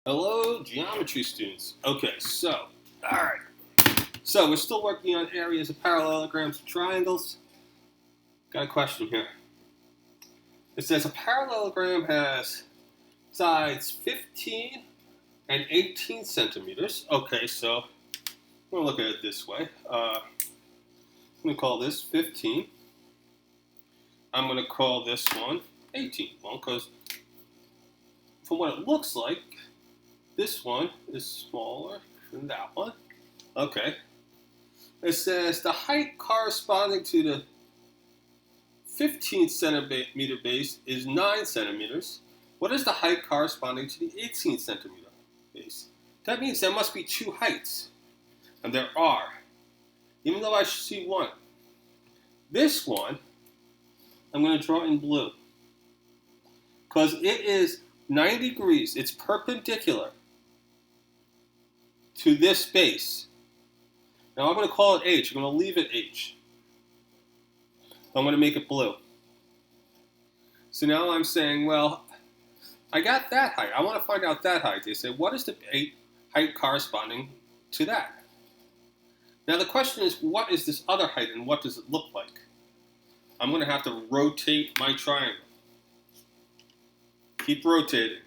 Hello, geometry students. Okay, alright. So, we're still working on areas of parallelograms and triangles. Got a question here. It says a parallelogram has sides 15 and 18 centimeters. Okay, so we're going to look at it this way. I'm going to call this 15. I'm going to call this one 18. Well, because from what it looks like, this one is smaller than that one. Okay. It says the height corresponding to the 15 centimeter base is 9 centimeters. What is the height corresponding to the 18 centimeter base? That means there must be two heights. And there are. Even though I see one. This one, I'm going to draw in blue. Because it is 90 degrees. It's perpendicular to this base. Now I'm going to call it H. I'm going to leave it H. I'm going to make it blue. So now I'm saying, well, I got that height. I want to find out that height. They say, what is the height corresponding to that? Now the question is, what is this other height and what does it look like? I'm going to have to rotate my triangle. Keep rotating it.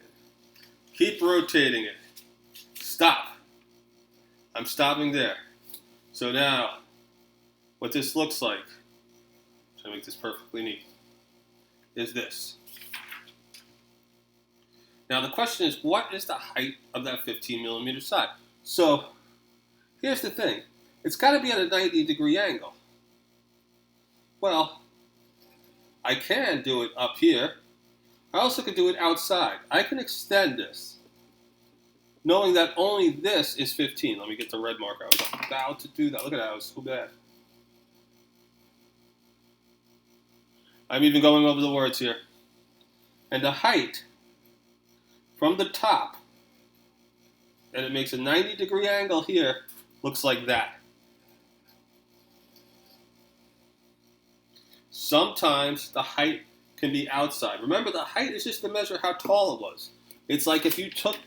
Keep rotating it. Stop. I'm stopping there. So now, what this looks like, to make this perfectly neat, is this. Now the question is, what is the height of that 15 millimeter side? So, here's the thing. It's got to be at a 90-degree angle. Well, I can do it up here. I also can do it outside. I can extend this, knowing that only this is 15. Let me get the red marker. I was about to do that. Look at that. I was so bad. I'm even going over the words here. And the height from the top, and it makes a 90-degree angle here, looks like that. Sometimes the height can be outside. Remember, the height is just to measure how tall it was. It's like if you took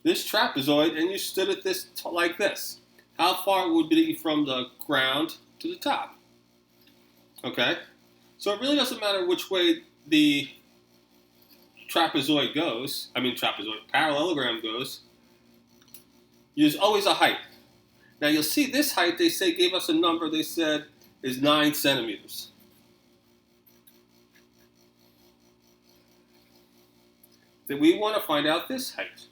this trapezoid and you stood at this like this. How far would it be from the ground to the top? Okay? So it really doesn't matter which way the parallelogram goes. There's always a height. Now you'll see this height, they say, gave us a number, they said, is 9 centimeters. Then we want to find out this height.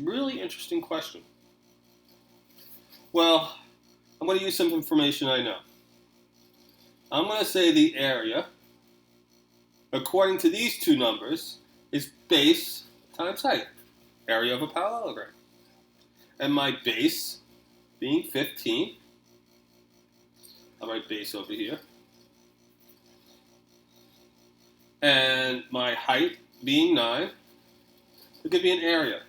Really interesting question. Well, I'm going to use some information I know. I'm going to say the area, according to these two numbers, is base times height, area of a parallelogram. And my base being 15, I'll write base over here, and my height being 9, it could be an area.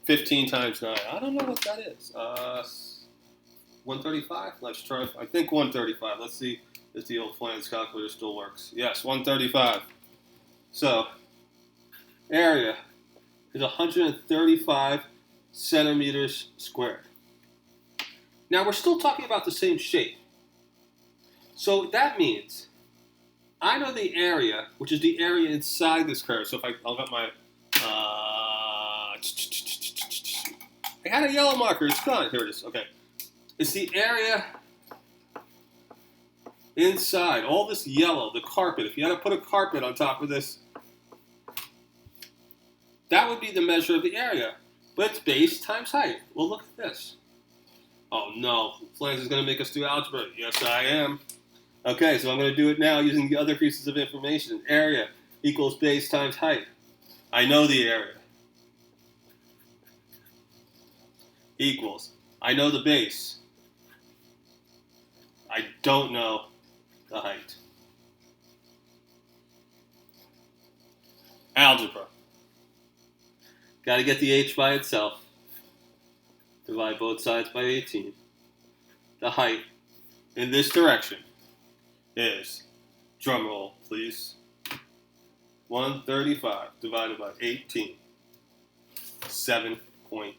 15 times 9. I don't know what that is. 135? Let's try. I think 135. Let's see if the old Flans calculator still works. Yes, 135. So, area is 135 centimeters squared. Now, we're still talking about the same shape. So, that means I know the area, which is the area inside this curve. So, I'll get my... I had a yellow marker. It's gone. Here it is. Okay. It's the area inside. All this yellow, the carpet. If you had to put a carpet on top of this, that would be the measure of the area. But it's base times height. Well, look at this. Oh, no. Flans is going to make us do algebra. Yes, I am. Okay, so I'm going to do it now using the other pieces of information. Area equals base times height. I know the area. Equals. I know the base. I don't know the height. Algebra. Got to get the h by itself. Divide both sides by 18. The height in this direction is Drum roll, please. 135 divided by 18. 7.5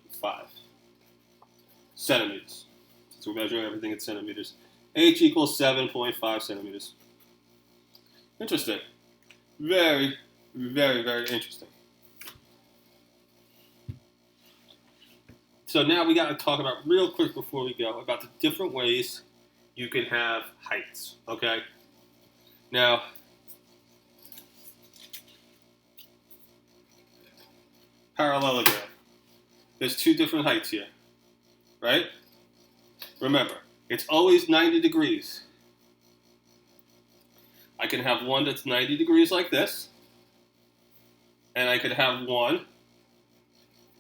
centimeters. So we're measuring everything in centimeters. H equals 7.5 centimeters. Interesting. Very, very, very interesting. So now we got to talk about real quick before we go about the different ways you can have heights. Okay. Now, parallelogram. There's two different heights here, right? Remember, it's always 90 degrees. I can have one that's 90 degrees like this, and I could have one.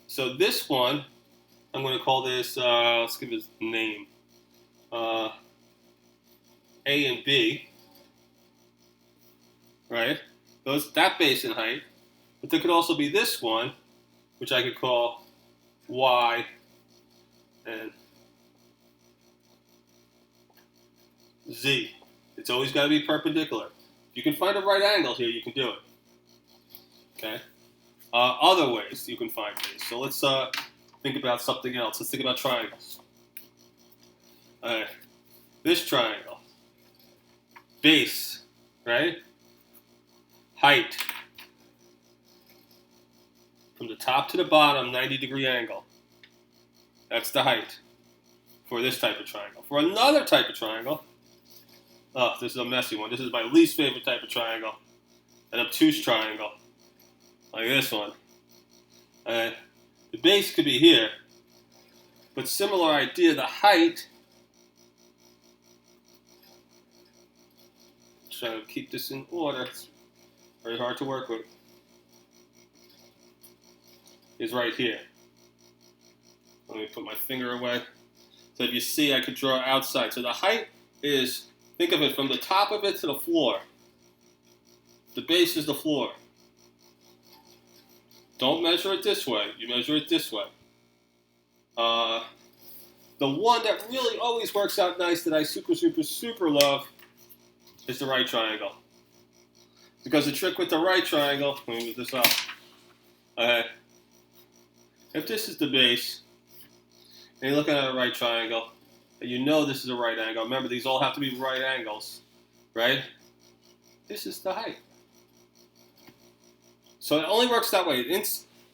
So this one, I'm going to call this, let's give it a name, A and B, right? That base in height, but there could also be this one, which I could call Y and Z. It's always got to be perpendicular. If you can find a right angle here, you can do it. Okay. Other ways you can find these. So let's think about something else. Let's think about triangles. This triangle. Base, right? Height. From the top to the bottom, 90-degree angle. That's the height for this type of triangle. For another type of triangle, oh, this is a messy one. This is my least favorite type of triangle. An obtuse triangle, like this one. The base could be here, but similar idea. The height, trying to keep this in order, it's very hard to work with, is right here. Let me put my finger away. So if you see, I could draw outside. So the height is, think of it from the top of it to the floor. The base is the floor. Don't measure it this way. You measure it this way. The one that really always works out nice that I super, super, super love is the right triangle. Because the trick with the right triangle, let me move this up. If this is the base, and you're looking at a right triangle, and you know this is a right angle. Remember, these all have to be right angles, right? This is the height. So it only works that way.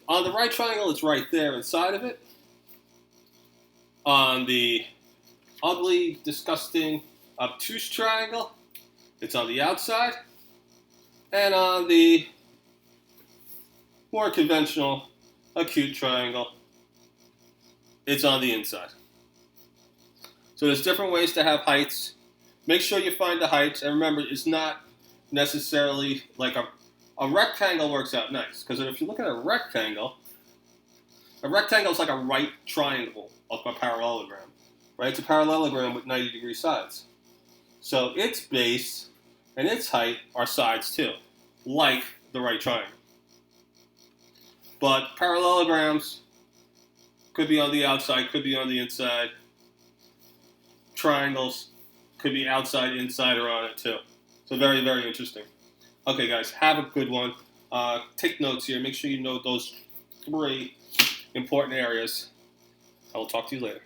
On the right triangle, it's right there inside of it. On the ugly, disgusting, obtuse triangle, it's on the outside. And on the more conventional, acute triangle, it's on the inside. So there's different ways to have heights. Make sure you find the heights. And remember, it's not necessarily like a rectangle works out nice. Because if you look at a rectangle is like a right triangle of a parallelogram. Right? It's a parallelogram with 90-degree sides. So its base and its height are sides too, like the right triangle. But parallelograms could be on the outside, could be on the inside. Triangles could be outside, inside, or on it too. So very, very interesting. Okay, guys, have a good one. Take notes here. Make sure you know those 3 important areas. I will talk to you later.